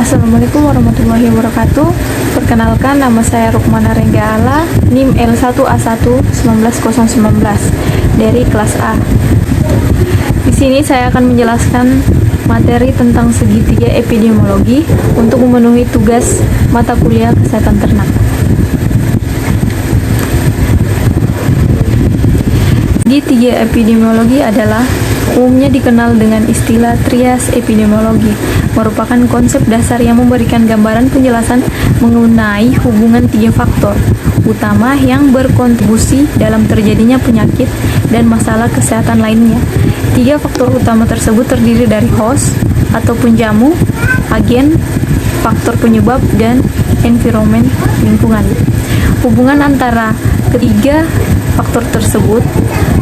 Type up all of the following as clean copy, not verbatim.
Assalamualaikum warahmatullahi wabarakatuh. Perkenalkan, nama saya Rukmana Renggaala, NIM L1A1-19019 dari kelas A. Di sini saya akan menjelaskan materi tentang segitiga epidemiologi untuk memenuhi tugas mata kuliah kesehatan ternak. Segitiga epidemiologi adalah umumnya dikenal dengan istilah trias epidemiologi, merupakan konsep dasar yang memberikan gambaran penjelasan mengenai hubungan tiga faktor utama yang berkontribusi dalam terjadinya penyakit dan masalah kesehatan lainnya. Tiga faktor utama tersebut terdiri dari host atau penjamu, agen, faktor penyebab, dan environment lingkungan. Hubungan antara ketiga faktor tersebut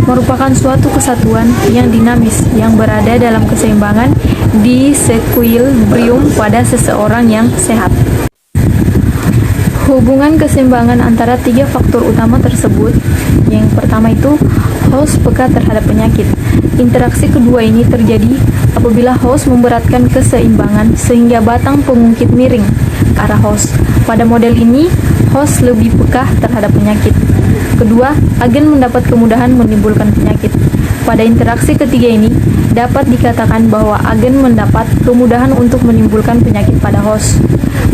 merupakan suatu kesatuan yang dinamis yang berada dalam keseimbangan di sekuilibrium pada seseorang yang sehat. Hubungan keseimbangan antara tiga faktor utama tersebut, yang pertama itu host peka terhadap penyakit. Interaksi kedua ini terjadi apabila host memberatkan keseimbangan sehingga batang pengungkit miring ke arah host. Pada model ini, host lebih peka terhadap penyakit. Kedua, agen mendapat kemudahan menimbulkan penyakit. Pada interaksi ketiga ini, dapat dikatakan bahwa agen mendapat kemudahan untuk menimbulkan penyakit pada host.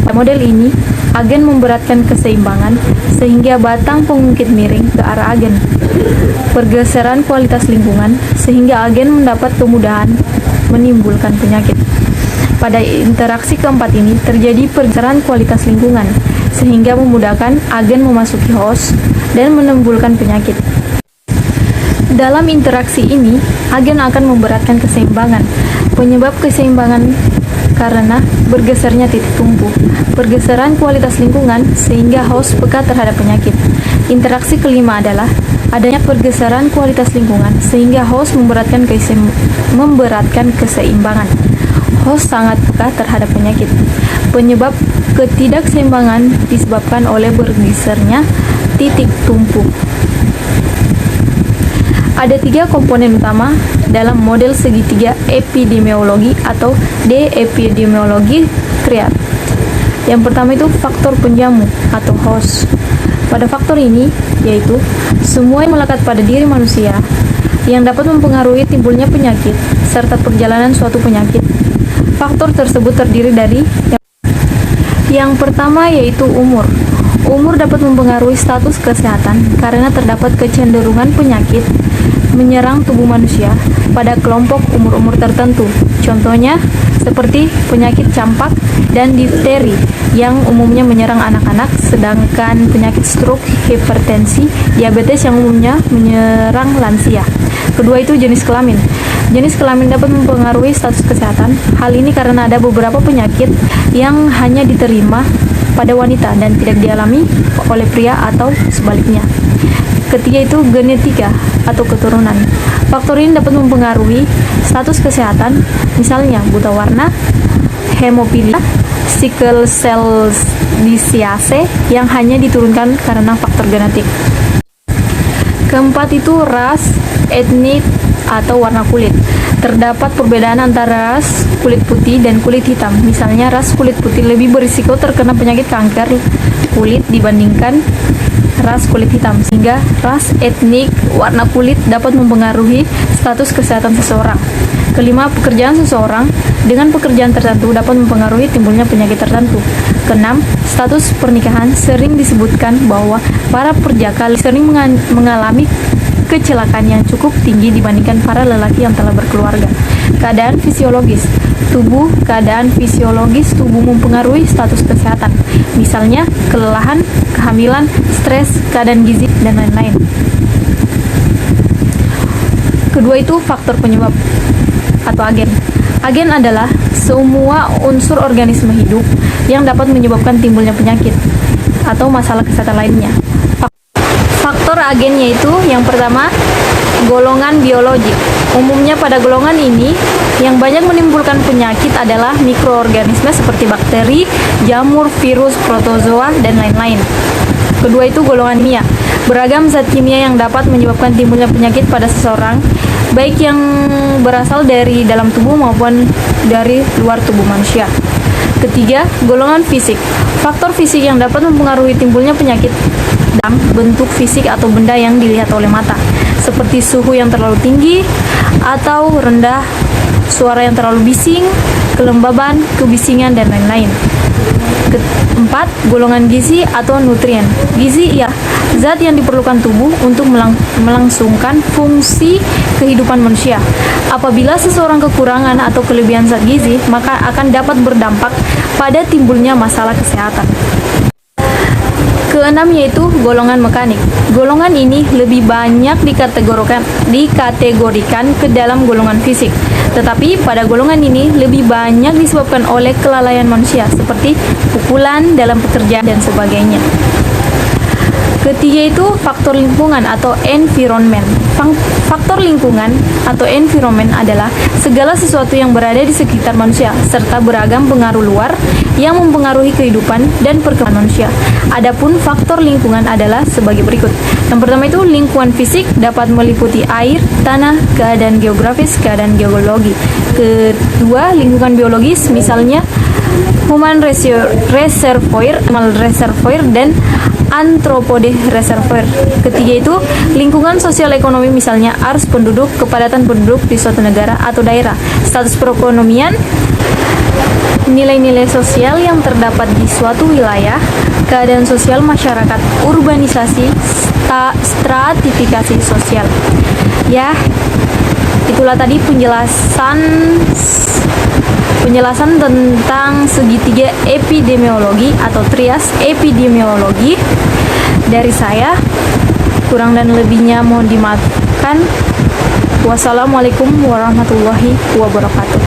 Pada model ini, agen memberatkan keseimbangan sehingga batang pengungkit miring ke arah agen. Pergeseran kualitas lingkungan sehingga agen mendapat kemudahan menimbulkan penyakit. Pada interaksi keempat ini, terjadi pergeseran kualitas lingkungan sehingga memudahkan agen memasuki host dan menimbulkan penyakit. Dalam interaksi ini, agen akan memberatkan keseimbangan. Penyebab keseimbangan karena bergesernya titik tumpu. Pergeseran kualitas lingkungan sehingga host peka terhadap penyakit. Interaksi kelima adalah adanya pergeseran kualitas lingkungan sehingga host memberatkan keseimbangan. Host sangat peka terhadap penyakit. Penyebab ketidakseimbangan disebabkan oleh bergesernya titik tumpu. Ada tiga komponen utama dalam model segitiga epidemiologi atau D-epidemiologi triad. Yang pertama itu faktor penjamu atau host. Pada faktor ini, yaitu semua yang melekat pada diri manusia yang dapat mempengaruhi timbulnya penyakit serta perjalanan suatu penyakit. Faktor tersebut terdiri dari yang pertama yaitu umur. Umur dapat mempengaruhi status kesehatan karena terdapat kecenderungan penyakit menyerang tubuh manusia pada kelompok umur-umur tertentu. Contohnya seperti penyakit campak dan difteri yang umumnya menyerang anak-anak, sedangkan penyakit stroke, hipertensi, diabetes yang umumnya menyerang lansia. Kedua itu jenis kelamin. Jenis kelamin dapat mempengaruhi status kesehatan. Hal ini karena ada beberapa penyakit yang hanya diterima pada wanita dan tidak dialami oleh pria atau sebaliknya. Ketiga itu genetika atau keturunan. Faktor ini dapat mempengaruhi status kesehatan, misalnya buta warna, hemofilia, sickle cell disease yang hanya diturunkan karena faktor genetik. Keempat itu ras, etnik, atau warna kulit. Terdapat perbedaan antara ras kulit putih dan kulit hitam. Misalnya ras kulit putih lebih berisiko terkena penyakit kanker kulit dibandingkan ras kulit hitam, sehingga ras, etnik, warna kulit dapat mempengaruhi status kesehatan seseorang. Kelima, pekerjaan seseorang dengan pekerjaan tertentu dapat mempengaruhi timbulnya penyakit tertentu. Keenam, status pernikahan. Sering disebutkan bahwa para perjaka sering mengalami kecelakaan yang cukup tinggi dibandingkan para lelaki yang telah berkeluarga. Keadaan fisiologis tubuh. Keadaan fisiologis tubuh mempengaruhi status kesehatan, misalnya kelelahan, kehamilan, stres, keadaan gizi, dan lain-lain. Kedua itu faktor penyebab atau agen. Agen adalah semua unsur organisme hidup yang dapat menyebabkan timbulnya penyakit atau masalah kesehatan lainnya. Faktor agen yaitu yang pertama, golongan biologik. Umumnya pada golongan ini yang banyak menimbulkan penyakit adalah mikroorganisme seperti bakteri, jamur, virus, protozoa, dan lain-lain. Kedua itu golongan kimia. Beragam zat kimia yang dapat menyebabkan timbulnya penyakit pada seseorang, baik yang berasal dari dalam tubuh maupun dari luar tubuh manusia. Ketiga, golongan fisik. Faktor fisik yang dapat mempengaruhi timbulnya penyakit dalam bentuk fisik atau benda yang dilihat oleh mata, seperti suhu yang terlalu tinggi atau rendah, suara yang terlalu bising, kelembaban, kebisingan, dan lain-lain. Keempat, golongan gizi atau nutrien. Gizi ialah zat yang diperlukan tubuh untuk melangsungkan fungsi kehidupan manusia. Apabila seseorang kekurangan atau kelebihan zat gizi, maka akan dapat berdampak pada timbulnya masalah kesehatan. Keenam yaitu golongan mekanik. Golongan ini lebih banyak dikategorikan ke dalam golongan fisik. Tetapi pada golongan ini lebih banyak disebabkan oleh kelalaian manusia seperti pukulan dalam pekerjaan dan sebagainya. Ketiga itu faktor lingkungan atau environment. Faktor lingkungan atau environment adalah segala sesuatu yang berada di sekitar manusia serta beragam pengaruh luar yang mempengaruhi kehidupan dan perkembangan manusia. Adapun faktor lingkungan adalah sebagai berikut. Yang pertama itu lingkungan fisik dapat meliputi air, tanah, keadaan geografis, keadaan geologi. Kedua, lingkungan biologis misalnya human reservoir, animal reservoir, dan anthropode reservoir. Ketiga itu lingkungan sosial ekonomi misalnya arus penduduk, kepadatan penduduk di suatu negara atau daerah, status perekonomian, nilai-nilai sosial yang terdapat di suatu wilayah, keadaan sosial masyarakat, urbanisasi, stratifikasi sosial. Ya, itulah tadi penjelasan tentang segitiga epidemiologi atau trias epidemiologi dari saya. Kurang dan lebihnya mohon dimaafkan. Wassalamualaikum warahmatullahi wabarakatuh.